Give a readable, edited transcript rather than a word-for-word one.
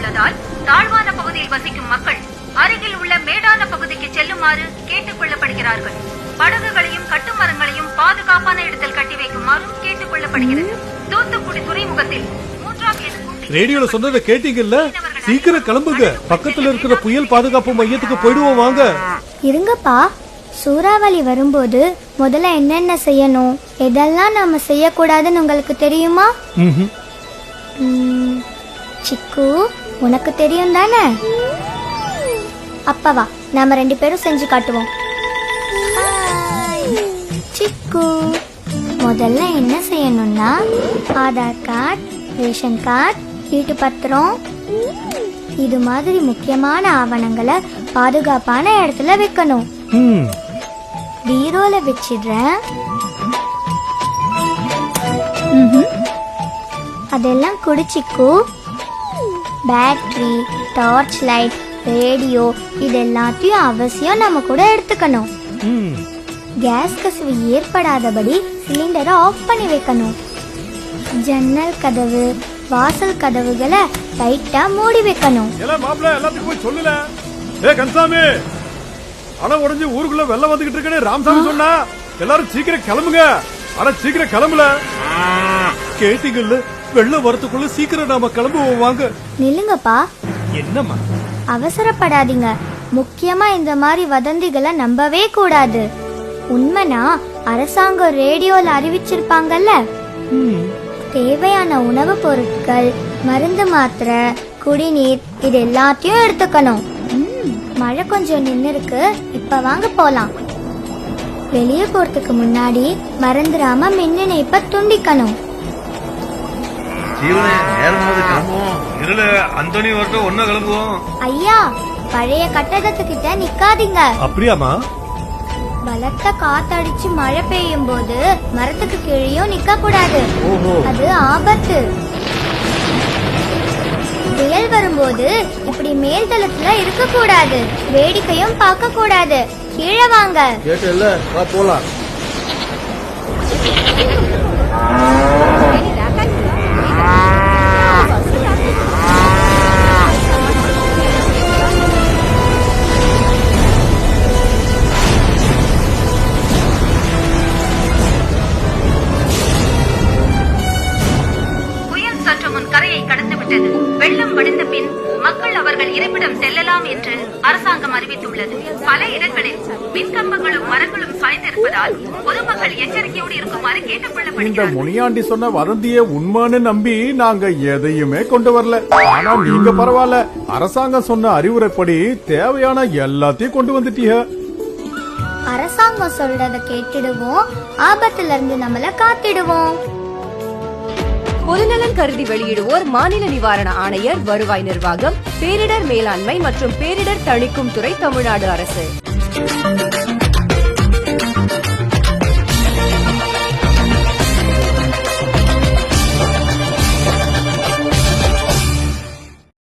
உள்ளதால் தாழ்வான பகுதியில் வசிக்கும் மக்கள் அருகில் உள்ள மேடான பகுதிக்கு செல்லுமாறு கேட்டுக் கொள்ளப்படுகிறார்கள். படகுகளையும் கட்டுமரங்களையும் பாதுகாப்பான இடத்தில் கட்டி வைக்குமாறும் கேட்டுக் கொள்ளப்படுகிறது. தூத்துக்குடி துறைமுகத்தில் 3ஆம் எண் ரேடியோல சொன்னதை கேட்டீங்கல்ல? சீக்கிரம் கிளம்புங்க, பக்கத்துல இருக்கிற புயல் பாதுகாப்பு மையத்துக்கு போயிடுவோம் வாங்க. இருங்கப்பா, சூறாவளி வரும்போது முதல்ல என்னென்ன செய்யணும், எதெல்லாம் நாம செய்யக்கூடாதுன்னு உங்களுக்கு தெரியுமா? சிக்கு, உனக்கு தெரியும் தானே? அப்பவா நாம 2 பேரும் செஞ்சு காட்டுவோம். சிக்கு, முதல்ல என்ன செய்யணும்னா ஆதார் கார்டு, ரேஷன் கார்டு, வீட்டு பத்திரம், இது மாதிரி முக்கியமான ஆவணங்களை பாதுகாப்பான இடத்துல வைக்கணும். பீரோல வச்சிடுறேன். அதெல்லாம் குடிச்சிக்கு. பேட்டரி, டார்ச் லைட், ரேடியோ இது எல்லாத்தையும் அவசியம் நம்ம கூட எடுத்துக்கணும். கேஸ் கசிவு ஏற்படாதபடி சிலிண்டரை ஆஃப் பண்ணி வைக்கணும். ஜன்னல் கதவு, வாசல் கதவுகளை டைட்டா மூடி வைக்கணும். எல்லாத்துக்கும் சொல்லல. ஏ கன்சாமி, அணை உடைஞ்சு ஊருக்குள்ள வெள்ளம் வந்துகிட்டு இருக்குன்னு ராமசாமி சொன்னா. எல்லாரும் சீக்கிரம் கிளம்புங்க. ஆனா சீக்கிரம் கிளம்பல. கேட்டீங்கல்ல? வெள்ளம் வரத்துக்குள்ள சீக்கிரம் நாம கிளம்புவோம் வாங்க. நில்லுங்கப்பா. என்னம்மா? அவசரப்படாதீங்க. முக்கியமா இந்த மாதிரி வதந்திகளை நம்பவே கூடாது. உண்மைனா அரசாங்கம் ரேடியோல அறிவிச்சிருப்பாங்கல்ல. தேவையான உணவு பொருட்கள், மருந்து மாத்திரை, குடிநீர் இது எல்லாத்தையும் எடுத்துக்கணும். மழை கொஞ்சம் நின்னு இருக்கு, இப்ப வாங்க போலாம். வெளியே போறதுக்கு முன்னாடி மறந்துடாம மின் இணைப்ப துண்டிக்கணும். ஐயா, பழைய கட்டடத்துக்கிட்ட நிக்காதீங்க. அப்படியாமா? பலத்த காத்தடிச்சு மழை பெய்யும் போது மரத்துக்கு கீழேயும் நிக்க கூடாது, அது ஆபத்து. புயல் வரும்போது இப்படி மேல் தளத்துல இருக்க கூடாது, வேடிக்கையும் பார்க்க கூடாது. கீழே வாங்க. போலாம். வெள்ளம் வடிந்த பின் மக்கள் அவர்கள் இருப்பிடம் செல்லலாம் என்று அரசாங்கம் அறிவித்துள்ளது. பல இடங்களில் மின்கம்பங்களும் மரங்களும் சாய்ந்திருப்பதால் பொதுமக்கள் எச்சரிக்கையோடு இருக்குமாறு கேட்டுக் கொள்ளப்படுகிறது. முனியாண்டி சொன்ன வதந்திய உண்மைன்னு நம்பி நாங்க எதையுமே கொண்டு வரல. ஆனா நீங்க பரவாயில்ல, அரசாங்கம் சொன்ன அறிவுரைப்படி தேவையான எல்லாத்தையும் கொண்டு வந்துட்டீங்க. அரசாங்கம் சொல்றத கேட்டுடுவோம், ஆபத்துல இருந்து நம்மள காத்திடுவோம். பொதுநலன் கருதி வெளியிடுவோர் மாநில நிவாரண ஆணையர், வருவாய் நிர்வாகம், பேரிடர் மேலாண்மை மற்றும் பேரிடர் தணிக்கும் துறை, தமிழ்நாடு அரசு.